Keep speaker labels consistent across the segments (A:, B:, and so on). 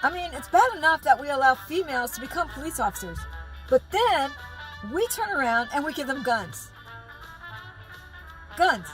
A: I mean, it's bad enough that we allow females to become police officers, but then we turn around and we give them guns. Guns.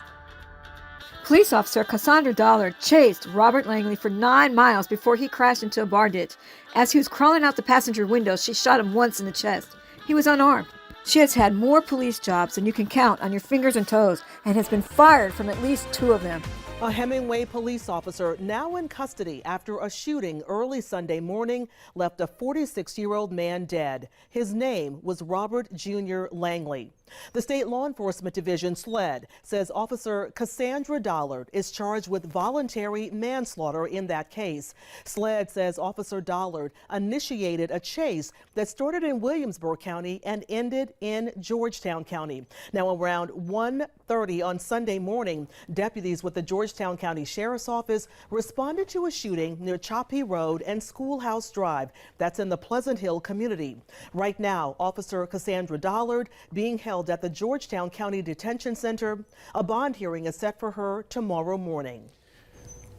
A: Police officer Cassandra Dollard chased Robert Langley for 9 miles before he crashed into a bar ditch. As he was crawling out the passenger window, she shot him once in the chest. He was unarmed. She has had more police jobs than you can count on your fingers and toes and has been fired from at least 2 of them.
B: A Hemingway police officer now in custody after a shooting early Sunday morning left a 46-year-old man dead. His name was Robert Jr. Langley. The State Law Enforcement Division, SLED, says Officer Cassandra Dollard is charged with voluntary manslaughter in that case. SLED says Officer Dollard initiated a chase that started in Williamsburg County and ended in Georgetown County. Now, around 1:30 on Sunday morning, deputies with the Georgetown County Sheriff's Office responded to a shooting near Choppy Road and Schoolhouse Drive. That's in the Pleasant Hill community. Right now, Officer Cassandra Dollard being held at the Georgetown County Detention Center. A bond hearing is set for her tomorrow morning.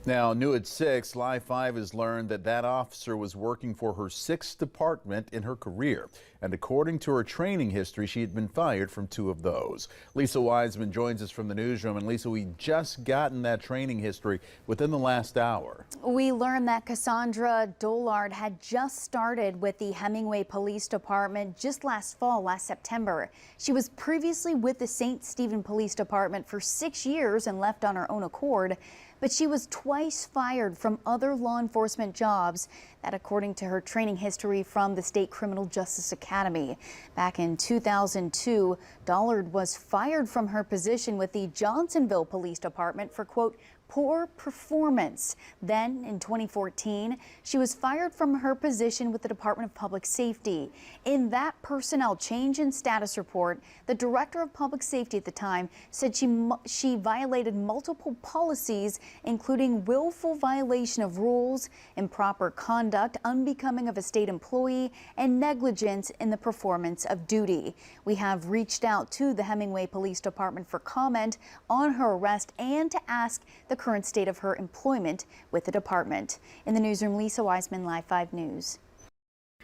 C: Now, new at 6, Live 5 has learned that officer was working for her 6th department in her career. And according to her training history, she had been fired from 2 of those. Lisa Wiseman joins us from the newsroom. And Lisa, we just gotten that training history within the last hour.
D: We learned that Cassandra Dollard had just started with the Hemingway Police Department just last September. She was previously with the St. Stephen Police Department for 6 years and left on her own accord. But she was twice fired from other law enforcement jobs, that according to her training history from the State Criminal Justice Academy. Back in 2002, Dollard was fired from her position with the Johnsonville Police Department for, quote, poor performance. Then in 2014, she was fired from her position with the Department of Public Safety. In that personnel change in status report, the Director of Public Safety at the time said she violated multiple policies, including willful violation of rules, improper conduct, unbecoming of a state employee, and negligence in the performance of duty. We have reached out to the Hemingway Police Department for comment on her arrest and to ask the current state of her employment with the department. In the newsroom, Lisa Wiseman, Live 5 News.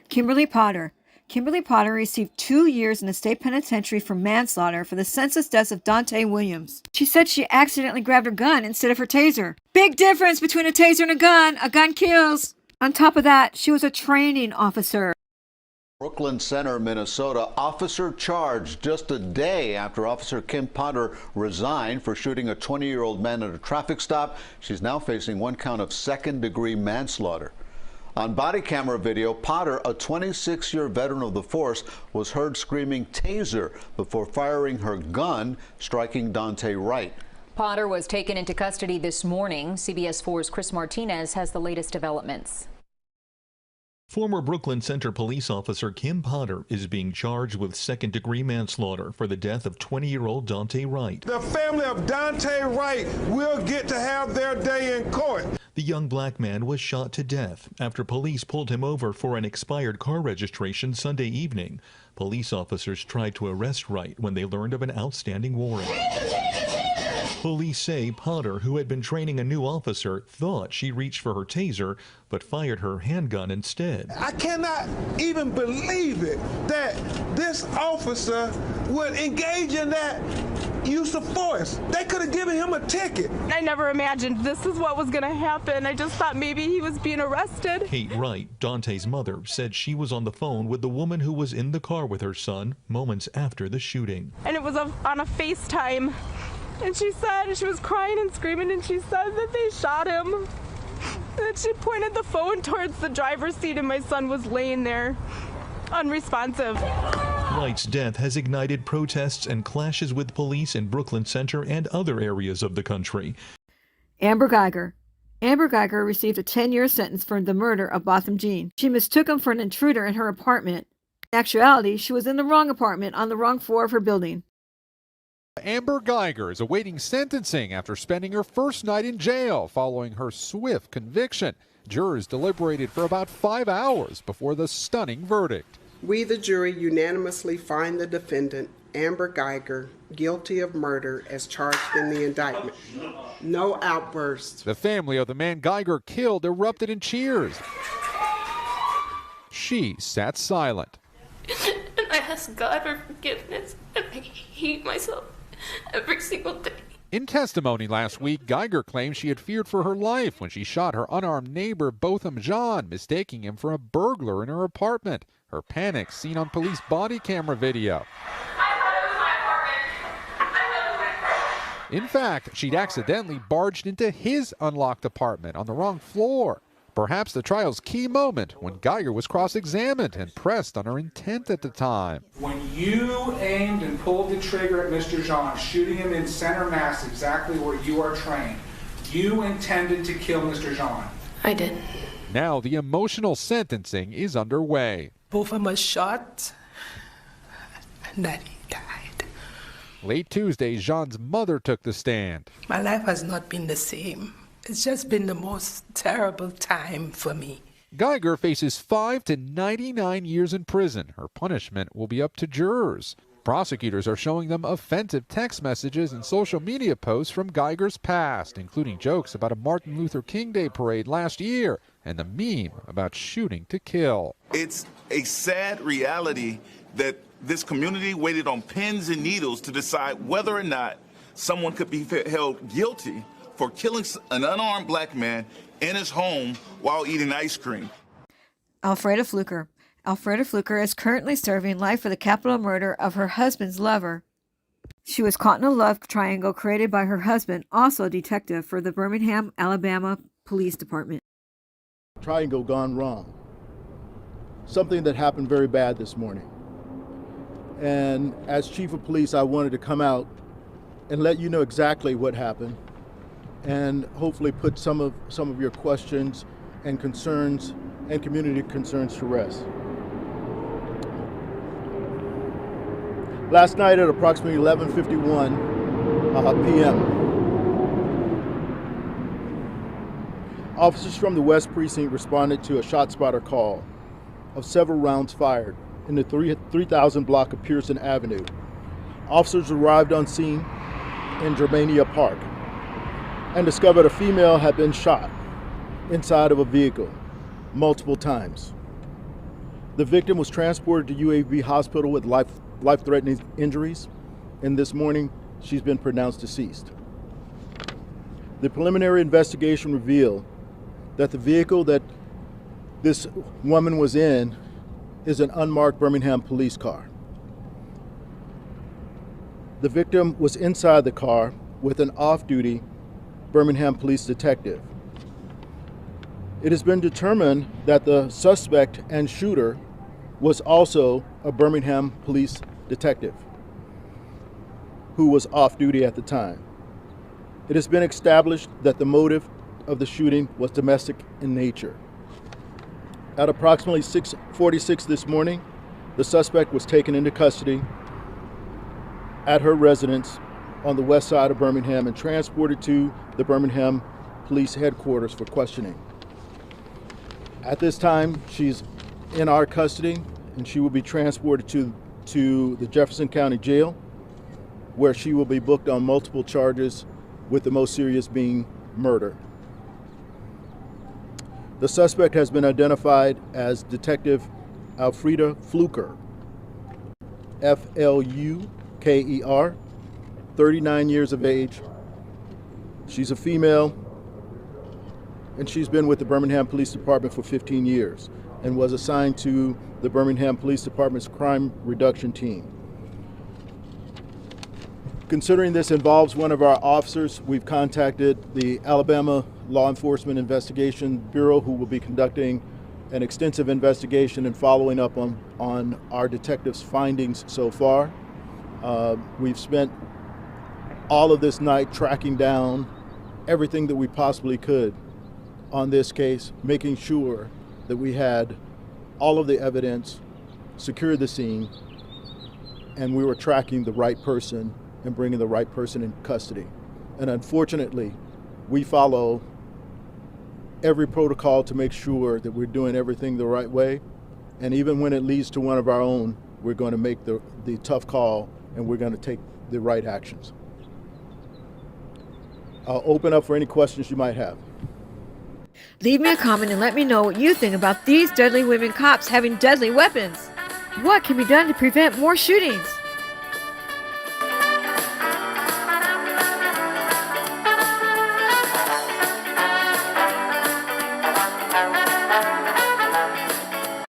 A: Kimberly Potter. Kimberly Potter received 2 years in the state penitentiary for manslaughter for the senseless deaths of Dante Williams. She said she accidentally grabbed her gun instead of her taser. Big difference between a taser and a gun. A gun kills. On top of that, she was a training officer.
E: Brooklyn Center, Minnesota, officer charged just a day after Officer Kim Potter resigned for shooting a 20-year-old man at a traffic stop. She's now facing 1 count of second-degree manslaughter. On body camera video, Potter, a 26-year veteran of the force, was heard screaming taser before firing her gun, striking Dante right.
F: Potter was taken into custody this morning. CBS 4's Chris Martinez has the latest developments.
G: Former Brooklyn Center police officer Kim Potter is being charged with second-degree manslaughter for the death of 20-year-old Dante Wright.
H: The family of Dante Wright will get to have their day in court.
G: The young black man was shot to death after police pulled him over for an expired car registration Sunday evening. Police officers tried to arrest Wright when they learned of an outstanding warrant. Police say Potter, who had been training a new officer, thought she reached for her taser, but fired her handgun instead.
H: I cannot even believe it that this officer would engage in that use of force. They could have given him a ticket.
I: I never imagined this is what was going to happen. I just thought maybe he was being arrested.
G: Kate Wright, Dante's mother, said she was on the phone with the woman who was in the car with her son moments after the shooting.
I: And it was on a FaceTime. And she said, she was crying and screaming, and she said that they shot him. And she pointed the phone towards the driver's seat, and my son was laying there, unresponsive.
G: Wright's death has ignited protests and clashes with police in Brooklyn Center and other areas of the country.
A: Amber Guyger. Amber Guyger received a 10-year sentence for the murder of Botham Jean. She mistook him for an intruder in her apartment. In actuality, she was in the wrong apartment on the wrong floor of her building.
J: Amber Guyger is awaiting sentencing after spending her first night in jail following her swift conviction. Jurors deliberated for about 5 hours before the stunning verdict.
K: We, the jury, unanimously find the defendant, Amber Guyger, guilty of murder as charged in the indictment. No outbursts.
J: The family of the man Guyger killed erupted in cheers. she sat silent.
L: And I ask God for forgiveness, and I hate myself every single day.
J: In testimony last week, Guyger claimed she had feared for her life when she shot her unarmed neighbor Botham John, mistaking him for a burglar in her apartment. Her panic seen on police body camera video. In fact, she'd accidentally barged into his unlocked apartment on the wrong floor. Perhaps the trial's key moment when Guyger was cross-examined and pressed on her intent at the time.
M: When you aimed and pulled the trigger at Mr. John, shooting him in center mass exactly where you are trained, you intended to kill Mr. John.
L: I did.
J: Now the emotional sentencing is underway.
N: Botham was shot, and then he died.
J: Late Tuesday, Jean's mother took the stand.
N: My life has not been the same. It's just been the most terrible time for me.
J: Guyger faces 5 to 99 years in prison. Her punishment will be up to jurors. Prosecutors are showing them offensive text messages and social media posts from Guyger's past, including jokes about a Martin Luther King Day parade last year and the meme about shooting to kill.
O: It's a sad reality that this community waited on pins and needles to decide whether or not someone could be held guilty for killing an unarmed black man in his home while eating ice cream.
A: ALFREDA FLUKER. ALFREDA FLUKER is currently serving life for the capital murder of her husband's lover. She was caught in a love triangle created by her husband, also a detective for the Birmingham, Alabama Police Department.
P: Triangle gone wrong. Something that happened very bad this morning. And as chief of police, I wanted to come out and let you know exactly what happened, and hopefully put some of your questions and concerns and community concerns to rest. Last night at approximately 11:51 p.m., officers from the West Precinct responded to a shot spotter call of several rounds fired in the 3000 block of Pearson Avenue. Officers arrived on scene in Germania Park and discovered a female had been shot inside of a vehicle multiple times. The victim was transported to UAB Hospital with life-threatening injuries, and this morning she's been pronounced deceased. The preliminary investigation revealed that the vehicle that this woman was in is an unmarked Birmingham police car. The victim was inside the car with an off-duty Birmingham police detective. It has been determined that the suspect and shooter was also a Birmingham police detective who was off-duty at the time. It has been established that the motive of the shooting was domestic in nature. At approximately 6:46 this morning, the suspect was taken into custody at her residence on the west side of Birmingham and transported to the Birmingham Police Headquarters for questioning. At this time, she's in our custody, and she will be transported to the Jefferson County Jail, where she will be booked on multiple charges, with the most serious being murder. The suspect has been identified as Detective ALFREDA FLUKER, F-L-U-K-E-R, 39 years of age. She's a female, and she's been with the Birmingham Police Department for 15 years and was assigned to the Birmingham Police Department's crime reduction team. Considering this involves one of our officers, we've contacted the Alabama Law Enforcement Investigation Bureau, who will be conducting an extensive investigation and following up on our detectives' findings so far. We've spent all of this night tracking down everything that we possibly could on this case, making sure that we had all of the evidence, secured the scene, and we were tracking the right person and bringing the right person in custody. And unfortunately, we follow every protocol to make sure that we're doing everything the right way. And even when it leads to one of our own, we're going to make the tough call, and we're going to take the right actions. I'll open up for any questions you might have.
A: Leave me a comment and let me know what you think about these deadly women cops having deadly weapons. What can be done to prevent more shootings?